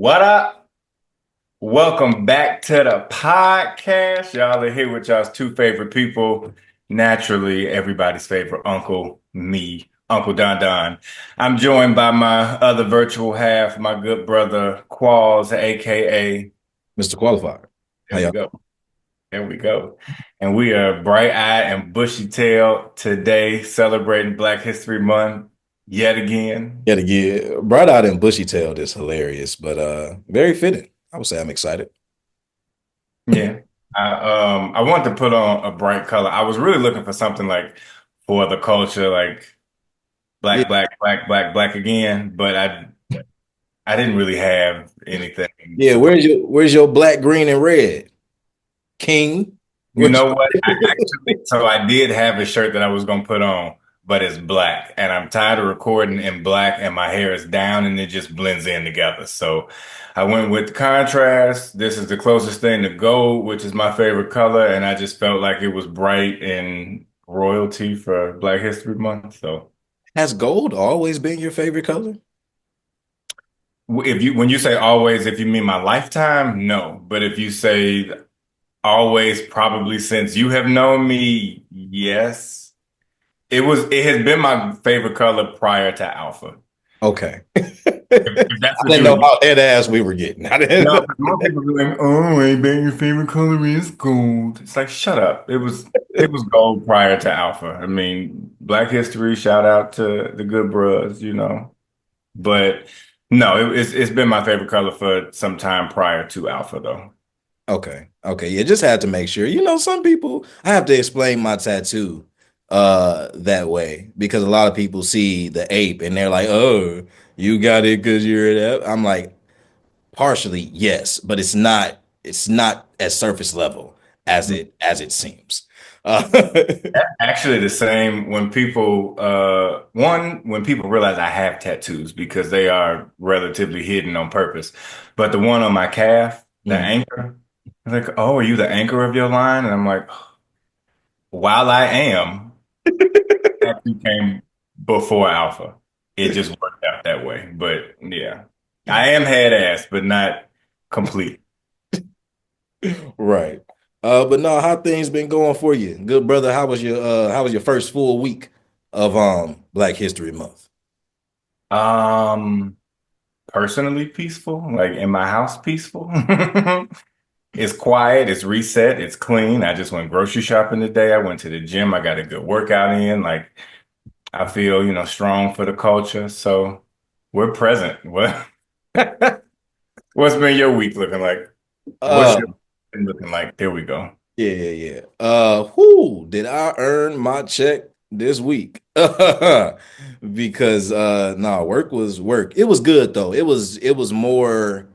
What up? Welcome back to the podcast. Y'all are here with y'all's two favorite people. Naturally, everybody's favorite uncle, me, Uncle Don Don. I'm joined by my other virtual half, my good brother, Qualls, aka. Mr. Qualifier. How There we y'all? go. There we go. And we are bright-eyed and bushy-tailed today, celebrating Black History Month yet again. Yet again, bright eyed and bushy tailed is hilarious, but very fitting. I would say I'm excited. Yeah. I wanted to put on a bright color. I was really looking for something like for the culture, like Yeah, black, black, black, black, black again, but I didn't really have anything yeah. to put. Where's your black, green, and red king? You Where's know what? I did have a shirt that I was gonna put on, but it's black, and I'm tired of recording in black, and my hair is down, and it just blends in together. So I went with contrast. This is the closest thing to gold, which is my favorite color, and I just felt like it was bright and royalty for Black History Month. So has gold always been your favorite color? if you when you say always, if you mean my lifetime, no. But if you say always, probably since you have known me, yes. It has been my favorite color prior to Alpha. Okay. If that's I what didn't you know would. how dead ass we were getting. I didn't. No, because most people be like, "Oh, I bet your favorite color is gold." It's like, shut up. It was gold prior to Alpha. I mean, Black History. Shout out to the good bros. But no, it's been my favorite color for some time prior to Alpha, though. Okay. Okay. Yeah, just had to make sure. Some people I have to explain my tattoo that way because a lot of people see the ape and they're like, "Oh, you got it because you're that." I'm like, partially, yes, but it's not as surface level as it seems. Uh, Actually, the same when when people realize I have tattoos because they are relatively hidden on purpose. But the one on my calf, the mm, anchor, they're like, "Oh, are you the anchor of your line?" And I'm like, while I am, tattoo came before Alpha. It just worked out that way. But yeah, I am head ass, but not complete. right. But no, how things been going for you? Good brother, how was your first full week of Black History Month? Um, Personally peaceful, like in my house peaceful. It's quiet, it's reset, it's clean. I just went grocery shopping today. I went to the gym. I got a good workout in. Like I feel, strong for the culture. So we're present. What's been your week looking like? What's Uh your week looking like? There we go. yeah, yeah, yeah. Who did I earn my check this week? Because no, work was work. It was good though. It was more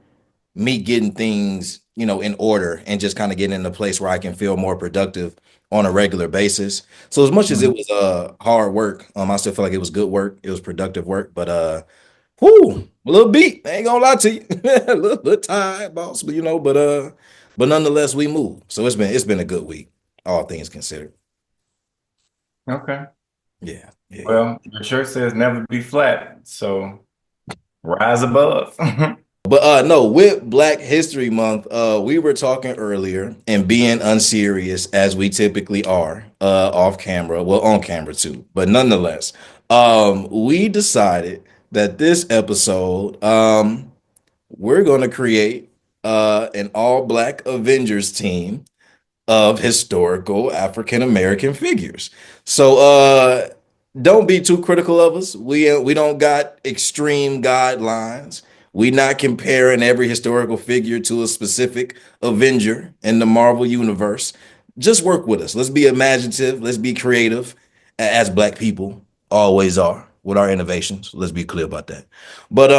me getting things, in order and just kind of getting in a place where I can feel more productive on a regular basis. So as much as it Mhm. was hard work, I still feel like it was good work. It was productive work, but a little beat. I ain't gonna lie to you. a little tired, boss, but nonetheless we move. So it's been a good week, all things considered. Okay. Yeah, yeah, yeah. Well, your shirt says never be flat. So rise above. But no, with Black History Month, we were talking earlier and being unserious as we typically are, off camera, well, on camera too. But nonetheless, we decided that this episode, we're going to create an all black Avengers team of historical African American figures. So don't be too critical of us. We don't got extreme guidelines. We not comparing every historical figure to a specific Avenger in the Marvel universe. Just work with us. Let's be imaginative. Let's be creative, as Black people always are with our innovations. Let's be clear about that. But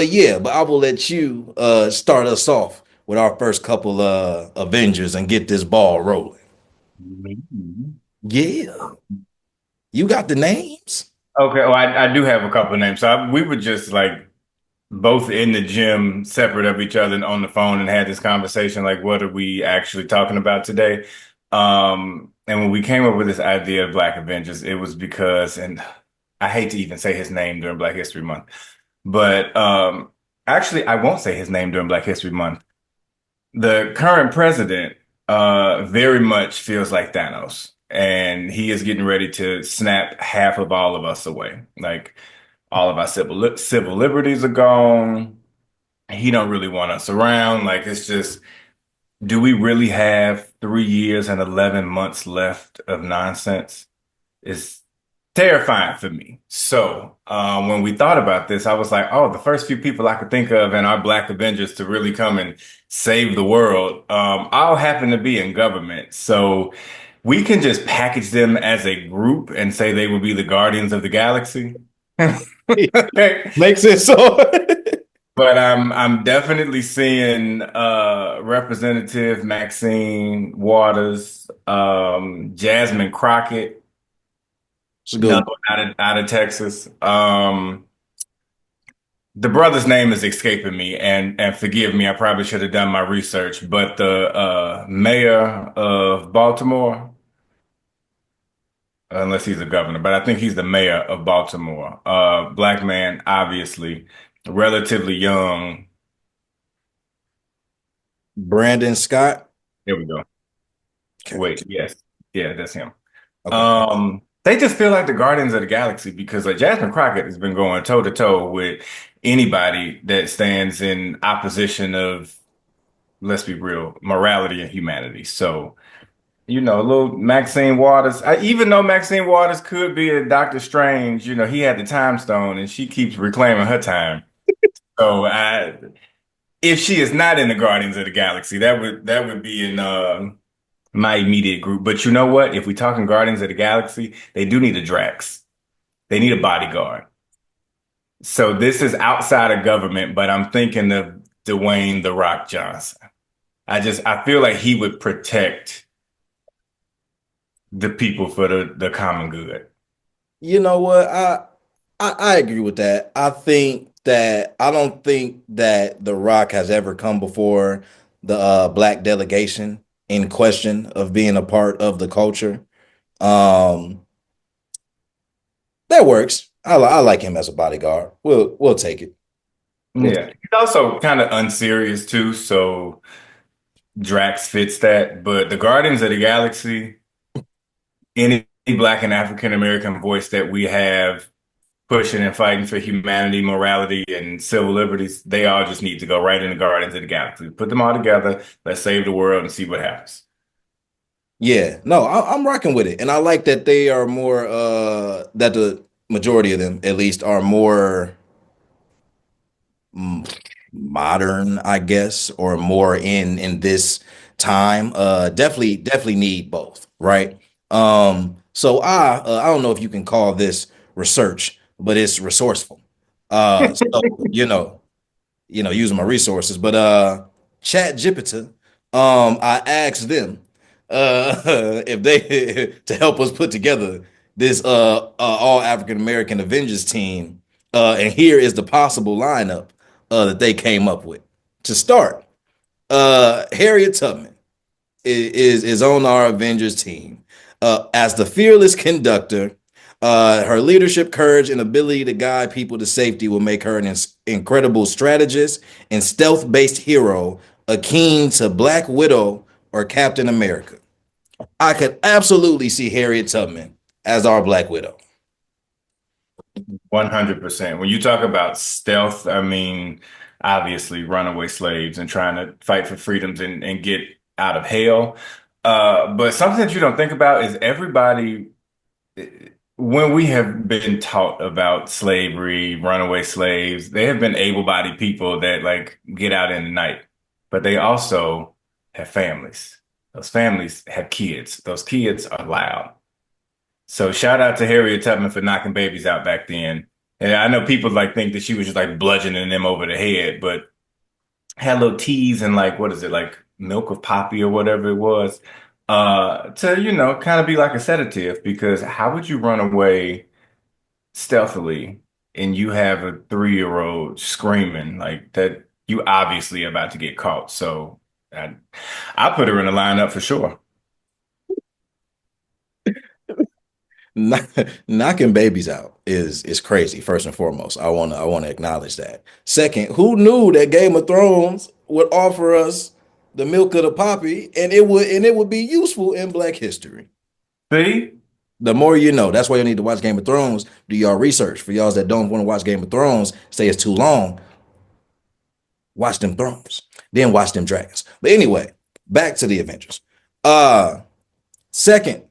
yeah, but I will let you start us off with our first couple Avengers and get this ball rolling. Yeah, you got the names. Okay, well, I do have a couple of names. So we were just like both in the gym, separate of each other, and on the phone, and had this conversation like, what are we actually talking about today? And when we came up with this idea of Black Avengers, it was because, and I hate to even say his name during Black History Month, but Actually, I won't say his name during Black History Month. The current president very much feels like Thanos, and he is getting ready to snap half of all of us away. Like all of our civil liberties are gone. He don't really want us around. Like it's just, do we really have 3 years and 11 months left of nonsense? It's terrifying for me. So, when we thought about this, I was like, oh, the first few people I could think of in our Black Avengers to really come and save the world, all happen to be in government. So we can just package them as a group and say they would be the Guardians of the Galaxy. Okay. Makes it so. But I'm definitely seeing Representative Maxine Waters, Jasmine Crockett, It's a good another one. one out of Texas. The brother's name is escaping me, and forgive me, I probably should have done my research, but the mayor of Baltimore, unless he's a governor, but I think he's the mayor of Baltimore. Black man, obviously, relatively young. Brandon Scott. Here we go. Okay. Wait, yes. Yeah, that's him. Okay. They just feel like the Guardians of the Galaxy because like Jasmine Crockett has been going toe to toe with anybody that stands in opposition of, let's be real, morality and humanity. So, a little Maxine Waters. Even though Maxine Waters could be a Doctor Strange, he had the time stone and she keeps reclaiming her time. So, if she is not in the Guardians of the Galaxy, that would be in my immediate group. But you know what? If we're talking Guardians of the Galaxy, they do need a Drax. They need a bodyguard. So this is outside of government, but I'm thinking of Dwayne The Rock Johnson. I feel like he would protect the people for the common good. You know what? I agree with that. I don't think that The Rock has ever come before the black delegation in question of being a part of the culture. Um, that works. I like him as a bodyguard. We'll take it. We'll Yeah. He's also kind of unserious too, so Drax fits that. But the Guardians of the Galaxy, any Black and African American voice that we have pushing and fighting for humanity, morality, and civil liberties, they all just need to go right in the Guardians of the Galaxy. Put them all together. Let's save the world and see what happens. Yeah, no, I'm rocking with it, and I like that they are more that the majority of them, at least, are more mm, modern, I guess, or more in this time. Definitely need both, right? So I don't know if you can call this research, but it's resourceful. So using my resources. But Chat Jupiter, I asked them if they to help us put together this all African American Avengers team. And here is the possible lineup that they came up with. To start, Harriet Tubman is on our Avengers team as the fearless conductor. Her leadership, courage, and ability to guide people to safety will make her an incredible strategist and stealth-based hero, akin to Black Widow or Captain America. I could absolutely see Harriet Tubman as our Black Widow. 100%. When you talk about stealth, I mean, obviously runaway slaves and trying to fight for freedoms and get out of hell. But something that you don't think about is everybody, when we have been taught about slavery, runaway slaves, they have been able-bodied people that like get out in the night, but they also have families. Those families have kids. Those kids are loud. So shout out to Harriet Tubman for knocking babies out back then. And I know people like think that she was just like bludgeoning them over the head, but had little teas and like what is it, like milk of poppy or whatever it was, to kind of be like a sedative because how would you run away stealthily and you have a 3-year-old screaming like that you obviously about to get caught. So I put her in the lineup for sure. Knocking babies out is crazy. First and foremost, I wanna acknowledge that. Second, who knew that Game of Thrones would offer us the milk of the poppy, and it would be useful in Black history. See? The more you know. That's why you need to watch Game of Thrones. Do y'all research. For y'all that don't want to watch Game of Thrones, say it's too long. Watch them Thrones, then watch them Dragons. But anyway, back to the Avengers. Second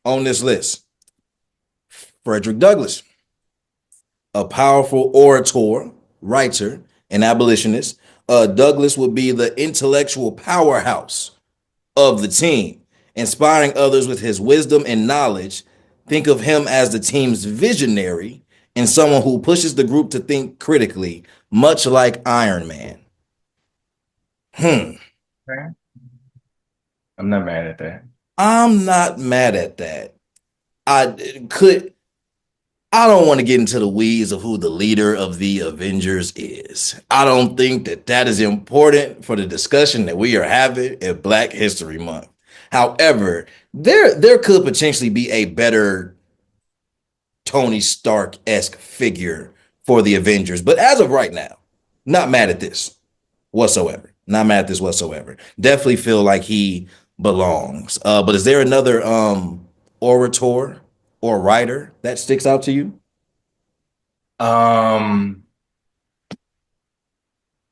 on this list, Frederick Douglass, a powerful orator, writer, and abolitionist. Douglas would be the intellectual powerhouse of the team, inspiring others with his wisdom and knowledge. Think of him as the team's visionary and someone who pushes the group to think critically, much like Iron Man. Hmm. Okay. I'm not mad at that. I'm not mad at that. I could I don't want to get into the weeds of who the leader of the Avengers is. I don't think that that is important for the discussion that we are having in Black History Month. However, there could potentially be a better Tony Stark esque figure for the Avengers, but as of right now, not mad at this whatsoever. Not mad at this whatsoever. Definitely feel like he belongs. But is there another orator or writer that sticks out to you? Um,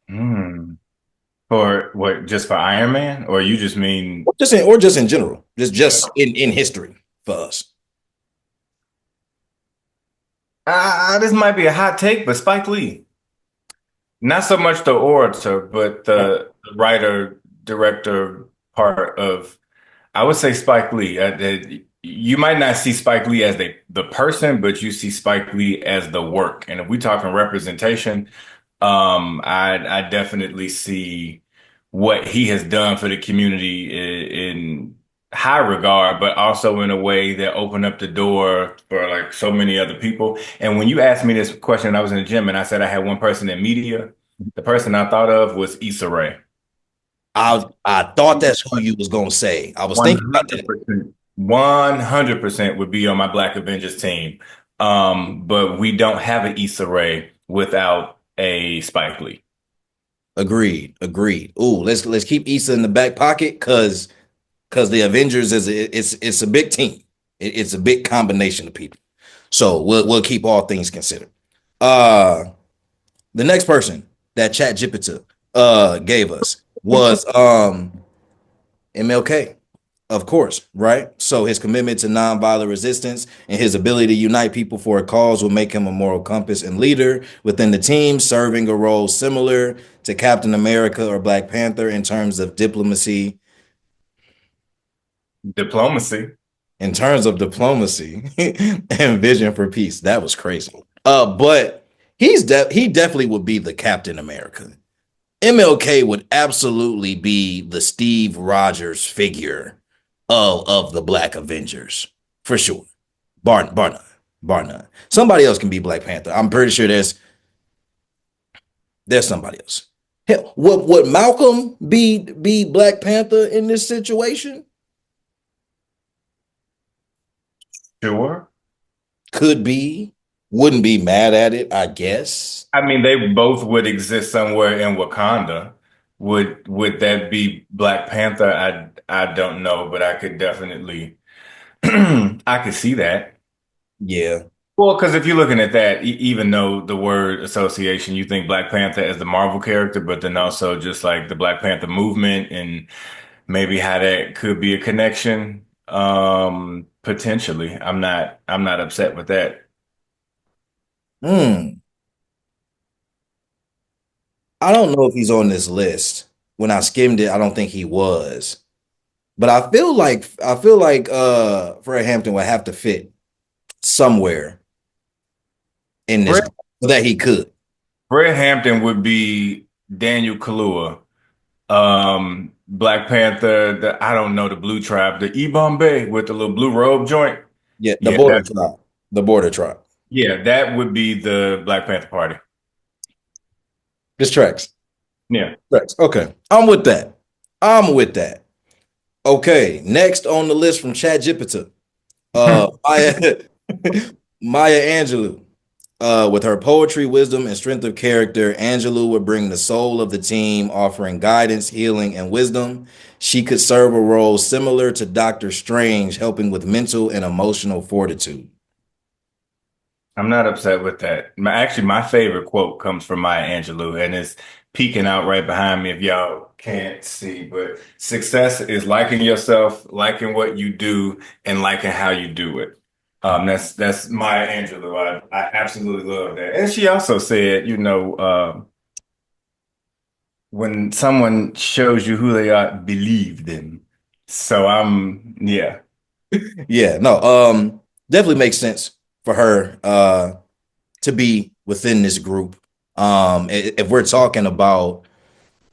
hmm. For what, just for Iron Man? Or you just mean Or just in general, just in history for us. this might be a hot take, but Spike Lee. Not so much the orator, but the writer, director part of, I would say Spike Lee. You might not see Spike Lee as the person, but you see Spike Lee as the work. And if we talking representation, I definitely see what he has done for the community in high regard, but also in a way that opened up the door for like so many other people. And when you asked me this question, I was in the gym and I said I had one person in media. The person I thought of was Issa Rae. I thought that's who you was gonna say. I was thinking about that. 100%. 100% would be on my Black Avengers team. But we don't have an Issa Rae without a Spike Lee. Agreed, agreed. Ooh, let's keep Issa in the back pocket because the Avengers it's a big team. It's a big combination of people. So we'll keep all things considered. Uh the next person that Chat Jupiter gave us was MLK. Of course, right? So his commitment to nonviolent resistance and his ability to unite people for a cause will make him a moral compass and leader within the team, serving a role similar to Captain America or Black Panther in terms of diplomacy. Diplomacy. In terms of diplomacy and vision for peace, that was crazy. But he definitely would be the Captain America. MLK would absolutely be the Steve Rogers figure of the Black Avengers for sure. Bar none, bar none. Somebody else can be Black Panther. I'm pretty sure there's somebody else. Hell, would Malcolm be Black Panther in this situation? Sure. Could be. Wouldn't be mad at it, I guess. I mean, they both would exist somewhere in Wakanda. Would that be Black Panther? I don't know, but I could definitely I could see that. Yeah. Well, because if you're looking at that, even though the word association, you think Black Panther as the Marvel character, but then also just like the Black Panther movement and maybe how that could be a connection. Potentially. I'm not upset with that. Hmm. I don't know if he's on this list. When I skimmed it, I don't think he was. But I feel like Fred Hampton would have to fit somewhere in this Fred, group so that he could. Fred Hampton would be Daniel Kaluuya. Black Panther, I don't know, the Blue Tribe, the Bombay with the little blue robe joint. Yeah, the Yeah, border tribe. The border tribe. that would be the Black Panther Party. This tracks. Yeah. Tracks. Okay. I'm with that. I'm with that. Okay. Next on the list from Chad Jupiter. Maya Maya Angelou. With her poetry, wisdom, and strength of character, Angelou would bring the soul of the team, offering guidance, healing, and wisdom. She could serve a role similar to Doctor Strange, helping with mental and emotional fortitude. I'm not upset with that. Actually, my favorite quote comes from Maya Angelou, and it's peeking out right behind me if y'all can't see. But success is liking yourself, liking what you do, and liking how you do it. That's Maya Angelou. I absolutely love that. And she also said, when someone shows you who they are, believe them. So yeah. Yeah, no, definitely makes sense for her to be within this group. If we're talking about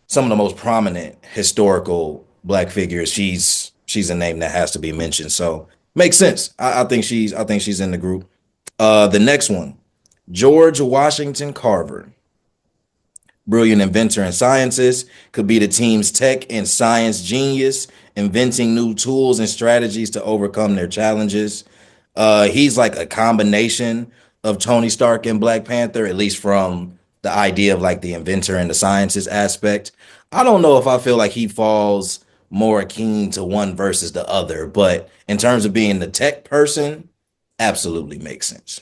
some of the most prominent historical black figures, she's a name that has to be mentioned. So makes sense. I think she's in the group. The next one, George Washington Carver, brilliant inventor and scientist, could be the team's tech and science genius, inventing new tools and strategies to overcome their challenges. He's like a combination of Tony Stark and Black Panther, at least from the idea of like the inventor and the scientist aspect. I don't know if I feel like he falls more akin to one versus the other, but in terms of being the tech person, absolutely makes sense.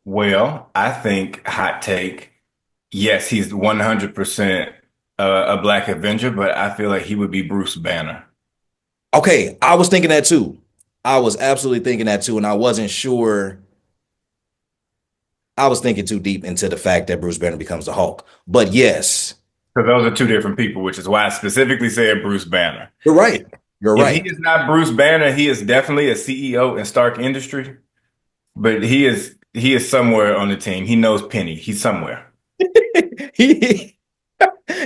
Well, I think hot take. Yes, he's 100% a Black Avenger, but I feel like he would be Bruce Banner. Okay, I was thinking that too. I was absolutely thinking that too, and I wasn't sure. I was thinking too deep into the fact that Bruce Banner becomes the Hulk. But yes, Because those are two different people, which is why I specifically said Bruce Banner. you're If, right. You're if he right. is not Bruce Banner, he is definitely a CEO in Stark Industry, but he is somewhere on the team. He knows Penny. He's somewhere. he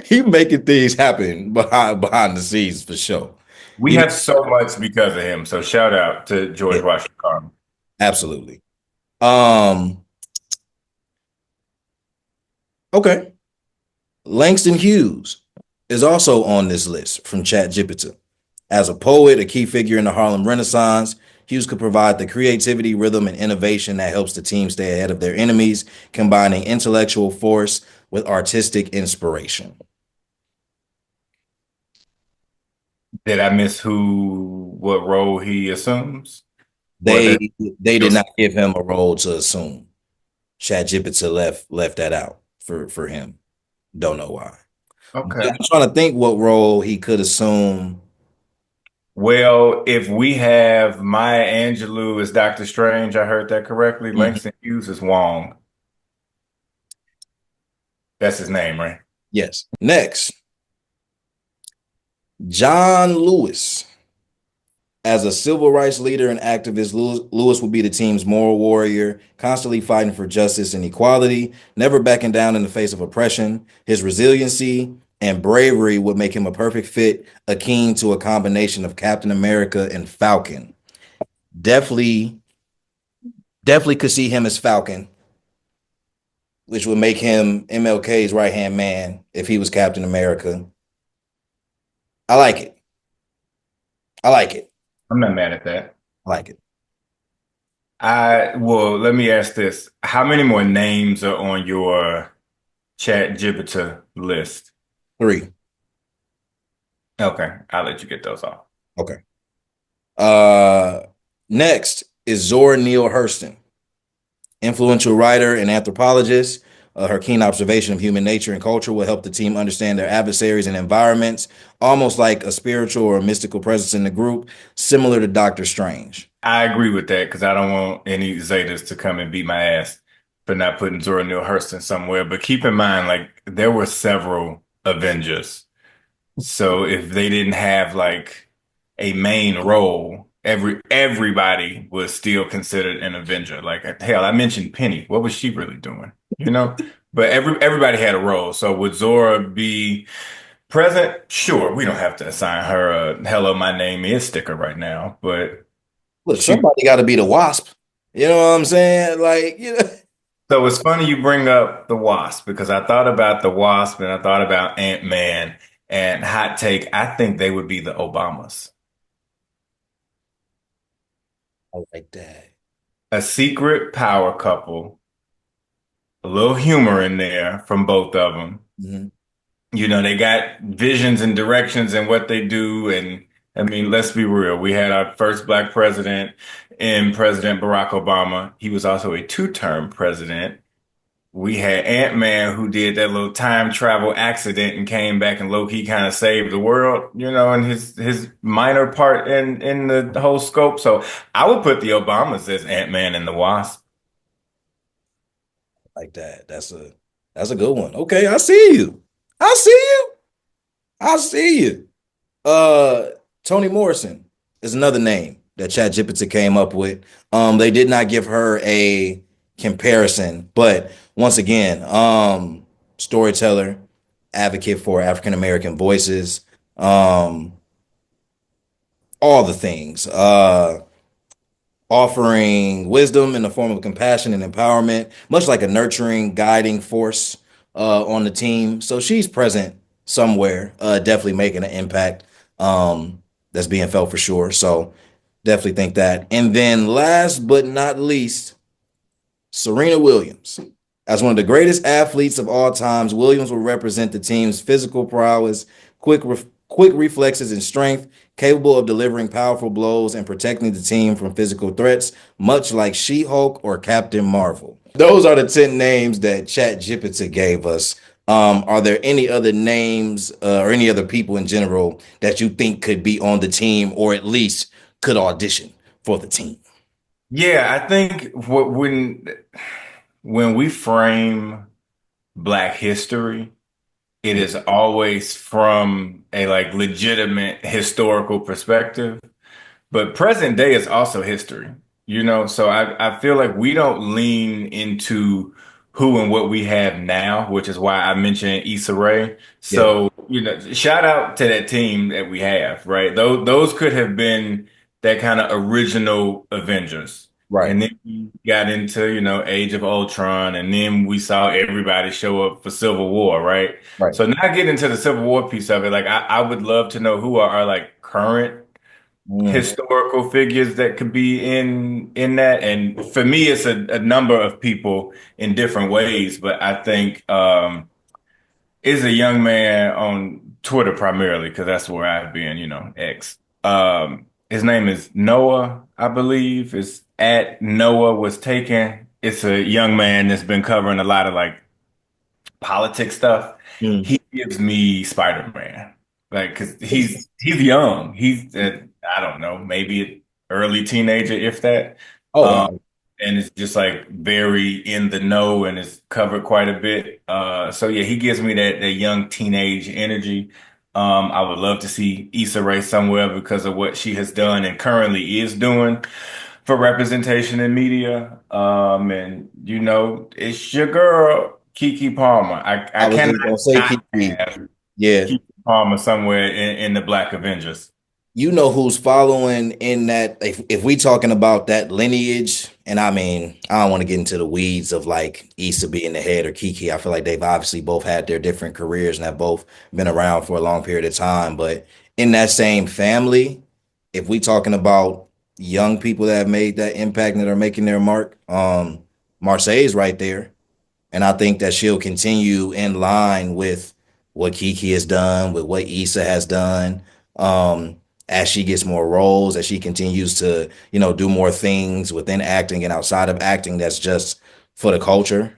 he making things happen behind the scenes for sure. We You know, have so much because of him. So shout out to George yeah, Washington Carver. absolutely. Um, okay. Langston Hughes is also on this list from ChatGPT. As a poet, a key figure in the Harlem Renaissance, Hughes could provide the creativity, rhythm, and innovation that helps the team stay ahead of their enemies, combining intellectual force with artistic inspiration. Did I miss what role he assumes? Or They that they you'll did see? not give him a role to assume. ChatGPT left that out for him. Don't know why. But Okay. I'm trying to think what role he could assume. Well, if we have Maya Angelou as Doctor Strange, I heard that correctly. Mhm. Langston Hughes is Wong. That's his name, right? Yes. Next, John Lewis. As a civil rights leader and activist, Lewis will be the team's moral warrior, constantly fighting for justice and equality, never backing down in the face of oppression. His resiliency and bravery would make him a perfect fit, akin to a combination of Captain America and Falcon. Definitely, definitely could see him as Falcon, which would make him MLK's right hand man if he was Captain America. I like it. I like it. I'm not mad at that. I like it. Well, let me ask this. How many more names are on your Chat Jupiter list? Three. Okay, I'll let you get those off. Okay. Uh, Next is Zora Neale Hurston, influential writer and anthropologist. Her keen observation of human nature and culture will help the team understand their adversaries and environments, almost like a spiritual or mystical presence in the group, similar to Doctor Strange. I agree with that because I don't want any Zetas to come and beat my ass for not putting Zora Neale Hurston somewhere. But keep in mind, like, there were several Avengers. So if they didn't have like a main role, everybody was still considered an Avenger. Like hell, I mentioned Penny. What was she really doing? You know? But everybody had a role. So would Zora be present? Sure, we don't have to assign her a "Hello, my name is" sticker right now, but Look, she. somebody got to be the Wasp. You know what I'm saying? Like, you know. So it's funny you bring up the Wasp because I thought about the Wasp and I thought about Ant-Man and hot take. I think they would be the Obamas. I like that. A secret power couple, a little humor in there from both of them. Mhm. You know, they got visions and directions and what they do. And I mean, let's be real. We had our first black president in President Barack Obama. He was also a two-term president. We had Ant-Man who did that little time travel accident and came back and low-key kind of saved the world, you know, and his minor part in the whole scope. So I would put the Obamas as Ant-Man and the Wasp. Like that. That's a good one. Okay, I see you. I see you. I see you. Uh, Toni Morrison is another name that ChatGPT came up with. They did not give her a comparison, but once again, storyteller, advocate for African American voices, um, all the things. Offering wisdom in the form of compassion and empowerment, much like a nurturing, guiding force on the team. So she's present somewhere, definitely making an impact that's being felt for sure. So definitely think that. And then last but not least, Serena Williams. As one of the greatest athletes of all times, Williams will represent the team's physical prowess, quick reflexes and strength, capable of delivering powerful blows and protecting the team from physical threats, much like She-Hulk or Captain Marvel. Those are the 10 names that ChatGPT gave us. Are there any other names or any other people in general that you think could be on the team or at least could audition for the team? Yeah, I think when we frame Black history, it is always from a like legitimate historical perspective. But present day is also history, you know? So I feel like we don't lean into who and what we have now, which is why I mentioned Issa Rae. Yeah, So, you know, shout out to that team that we have, right? Those could have been that kind of original Avengers. right, And then we got into, you know, Age of Ultron, and then we saw everybody show up for Civil War, right? right. So now getting into the Civil War piece of it, like I would love to know who are our like current Mm. historical figures that could be in that. And for me, it's a number of people in different ways. But I think is a young man on Twitter primarily because that's where I've been, you know, X. His name is Noah, I believe. It's at Noah was taken. It's a young man that's been covering a lot of like politics stuff. Mm. He gives me Spider-Man. Like, cause he's young. He's I don't know, maybe an early teenager, if that. Oh Um, wow. and it's just like very in the know and it's covered quite a bit. So yeah, he gives me that young teenage energy. I would love to see Issa Rae somewhere because of what she has done and currently is doing for representation in media. And you know, it's your girl, Kiki Palmer. I I was cannot just gonna say not Kiki. have Yeah, Kiki Palmer somewhere in the Black Avengers. you know who's following in that if we talking about that lineage, and I mean, I don't want to get into the weeds of like Issa being the head or Kiki. I feel like they've obviously both had their different careers and have both been around for a long period of time. But in that same family, if we talking about young people that have made that impact and that are making their mark, Marseille's right there. And I think that she'll continue in line with what Kiki has done, with what Issa has done. As she gets more roles, as she continues to, do more things within acting and outside of acting that's just for the culture.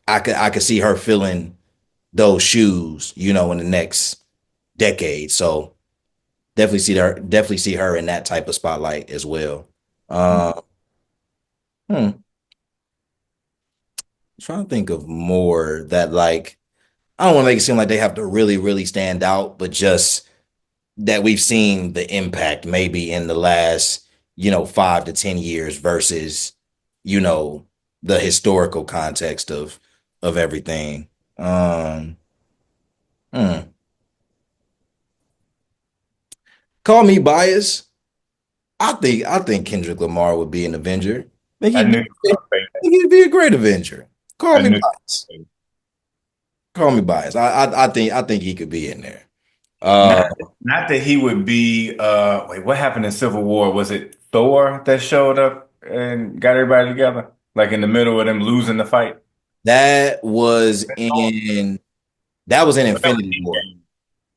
I could see her filling those shoes, in the next decade. So definitely see her in that type of spotlight as well. Uh, trying to think of more that like I don't want to make it seem like they have to really, really stand out, but just that we've seen the impact maybe in the last, 5 to 10 years versus, you know, the historical context of everything. Um, hmm. Call me biased. I think Kendrick Lamar would be an Avenger. I knew you I were gonna say think he'd be a great Avenger. Call that. I me knew you biased. were gonna say Call me biased. I think he could be in there. that. Uh, Not that he would be wait, what happened in Civil War? Was it Thor that showed up and got everybody together? Like in the middle of them losing the fight? That was in that was in But that was Infinity War. Endgame.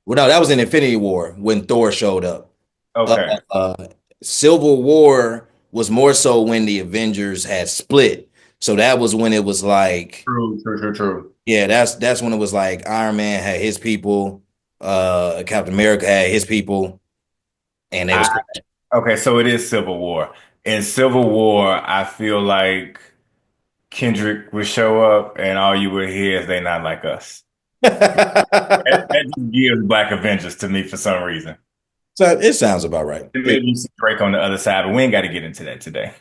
Well, no, that was in Infinity War when Thor showed up. Uh, Okay. uh, Civil War was more so when the Avengers had split. So that was when it was like, True, true, true, true. yeah, that's when it was like Iron Man had his people, Captain America had his people, and they I was okay, so it is Civil War. In Civil War, I feel like Kendrick would show up and all you would hear is they not like us. That just gives Black Avengers to me for some reasion. So it sounds about right. And maybe you see Drake on the other side, but we ain't got to get into that today.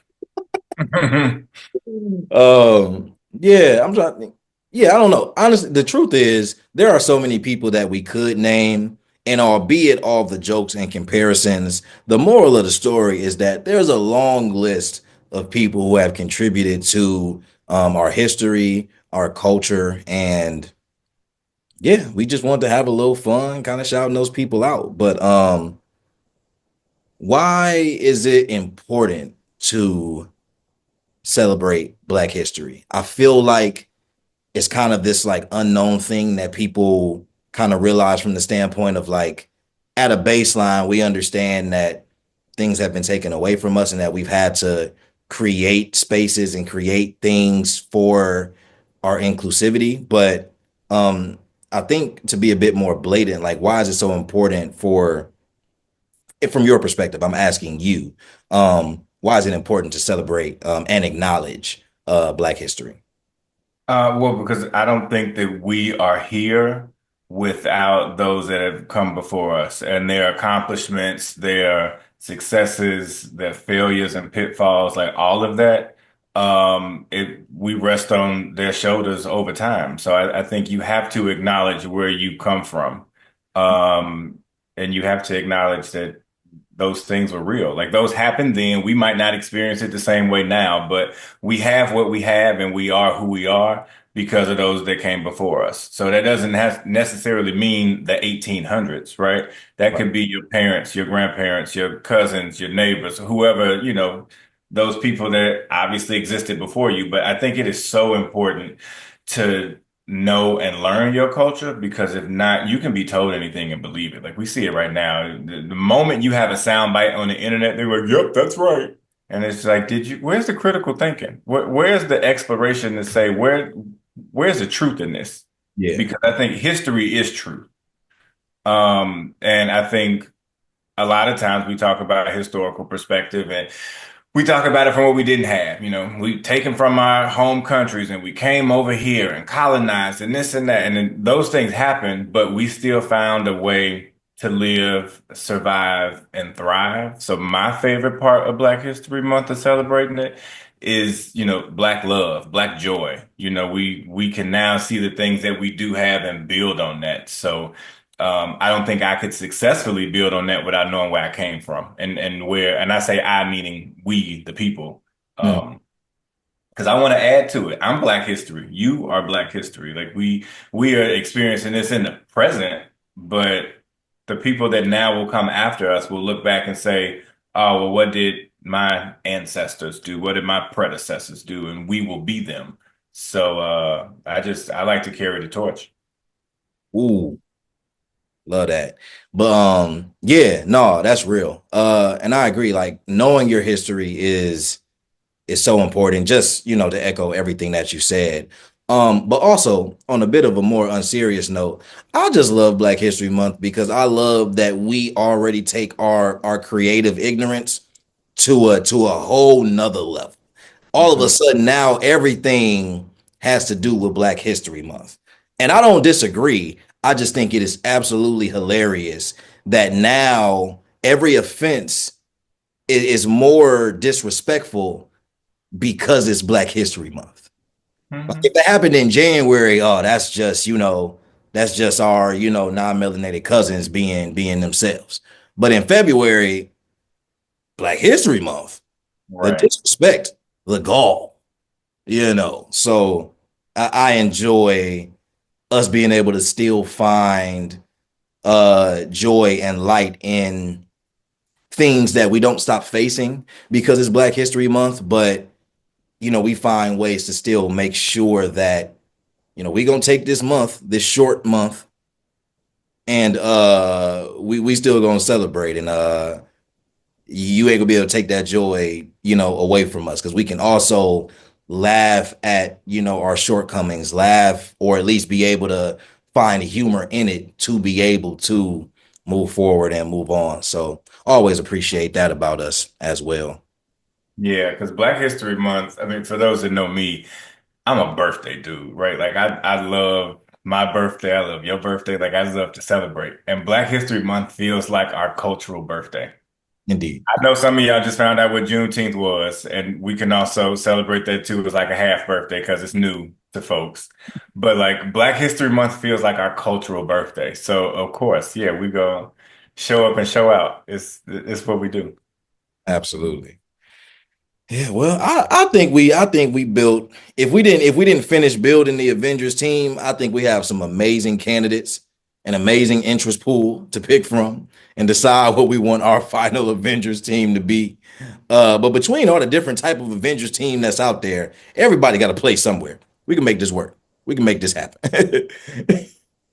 Yeah, I'm trying. Yeah, I don't know. Honestly, the truth is there are so many people that we could name, and albeit all the jokes and comparisons, the moral of the story is that there's a long list of people who have contributed to our history, our culture, and yeah, we just want to have a little fun, kind of shouting those people out. But why is it important to celebrate Black history? I feel like it's kind of this like unknown thing that people kind of realize from the standpoint of like at a baseline, we understand that things have been taken away from us and that we've had to create spaces and create things for our inclusivity. But I think to be a bit more blatant, like why is it so important for from your perspective, I'm asking you, why is it important to celebrate and acknowledge Black history? Well, because I don't think that we are here without those that have come before us and their accomplishments, their successes, their failures and pitfalls, like all of that. We rest on their shoulders over time. So I think you have to acknowledge where you come from. Um, and you have to acknowledge that those things were real. Like those happened then. We might not experience it the same way now, but we have what we have and we are who we are because of those that came before us. So that doesn't have necessarily mean the 1800s, right? That Right. could be your parents, your grandparents, your cousins, your neighbors, whoever, those people that obviously existed before you. But I think it is so important to know and learn your culture because if not, you can be told anything and believe it. Like we see it right now. The moment you have a soundbite on the internet, they're like, "Yep, that's right." And it's like, where's the critical thinking? Where's the exploration to say where's the truth in this? Yeah. Because I think history is truth. And I think a lot of times we talk about a historical perspective and we talk about it from what we didn't have. We taken from our home countries and we came over here and colonized and this and that. And then those things happened, but we still found a way to live, survive, and thrive. So my favorite part of Black History Month of celebrating it is, Black love, Black joy. We can now see the things that we do have and build on that. So I don't think I could successfully build on that without knowing where I came from and where, and I say I meaning we, the people. Mm. Because I want to add to it. I'm Black history. You are Black history. Like we are experiencing this in the present, but the people that now will come after us will look back and say, "Oh, well, what did my ancestors do? What did my predecessors do?" And we will be them. So I like to carry the torch. Ooh, love that. But yeah, no, that's real. And I agree. Like knowing your history is so important. Just to echo everything that you said. But also on a bit of a more unserious note, I just love Black History Month because I love that we already take our creative ignorance to a whole nother level. All of a Mhm. sudden now everything has to do with Black History Month. And I don't disagree. I just think it is absolutely hilarious that now every offense is more disrespectful because it's Black History Month. Like if Mhm. it happened in January, oh, that's just our, non-melanated cousins being themselves. But in February, Black History Month, the Right. disrespect, the gall. So I enjoy us being able to still find joy and light in things that we don't stop facing because it's Black History Month, but we find ways to still make sure that we're gonna take this month, this short month, and we still gonna celebrate, and you ain't gonna be able to take that joy away from us, because we can also laugh at our shortcomings, laugh, or at least be able to find humor in it to be able to move forward and move on. So always appreciate that about us as well. Yeah, because Black History Month, I mean, for those that know me, I'm a birthday dude, right? Like I love my birthday, I love your birthday, like I love to celebrate. And Black History Month feels like our cultural birthday. Indeed. I know some of y'all just found out what Juneteenth was, and we can also celebrate that too as like a half birthday because it's new to folks. But like Black History Month feels like our cultural birthday. So of course, yeah, we go show up and show out. It's what we do. Absolutely. Yeah, well, I think we built, if we didn't finish building the Avengers team, I think we have some amazing candidates, an amazing interest pool to pick from and decide what we want our final Avengers team to be. But between all the different type of Avengers team that's out there, everybody got to play somewhere. We can make this work. We can make this happen.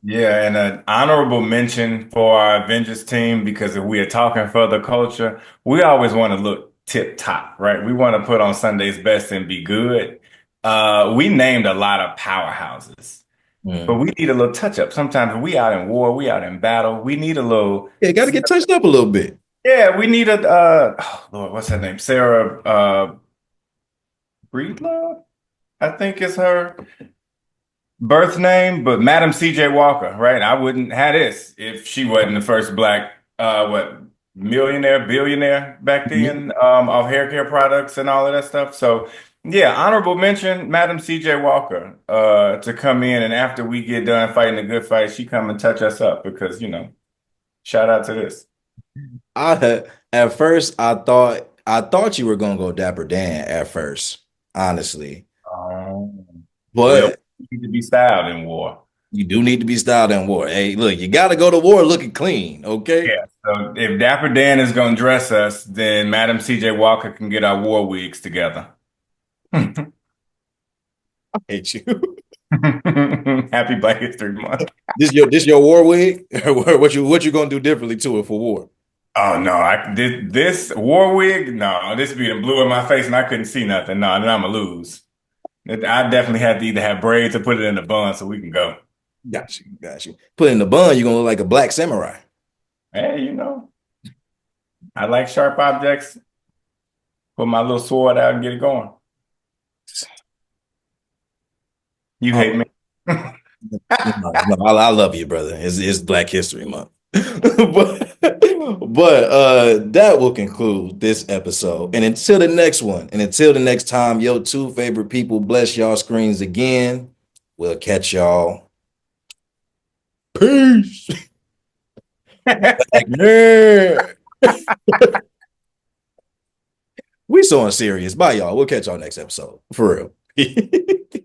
Yeah, and an honorable mention for our Avengers team because if we are talking for the culture, we always want to look tip top, right? We want to put on Sunday's best and be good. We named a lot of powerhouses, but Mm. we need a little touch up. Sometimes we out in war, we out in battle. We need a little, Yeah, got to get touched up a little bit. yeah, we need a, oh Lord, what's her name? Sarah Breedlove, I think is her birth name, but Madam C.J. Walker, right? I wouldn't have this if she wasn't the first black, millionaire, billionaire back Mhm. then, of hair care products and all of that stuff. So, yeah, honorable mention, Madam C.J. Walker, to come in and after we get done fighting a good fight, she come and touch us up because, shout out to this. At first I thought you were gonna go Dapper Dan at first, honestly. Um, well, But we need to be styled in war. you do need to be styled in war. Hey, look, you gotta go to war looking clean, okay? Yeah. So if Dapper Dan is going to dress us, then Madam C.J. Walker can get our war wigs together. I hate you. Happy Black History Month. This your war wig? What you gonna do differently to it for war? Oh no, this war wig, no, this be the blue in my face and I couldn't see nothing. No, then I'm gonna lose. I definitely had to either have braids or put it in a bun so we can go. Got you, got you. Put in the bun, you're gonna look like a black samurai. Hey, I like sharp objects. Put my little sword out and get it going. You All hate right. me. No, I love you, brother. It's Black History Month. but that will conclude this episode. And until the next one, and until the next time, your two favorite people bless y'all screens again. We'll catch y'all. Peace. Like, man. We so unserious. Bye, y'all. We'll catch y'all next episode. For real.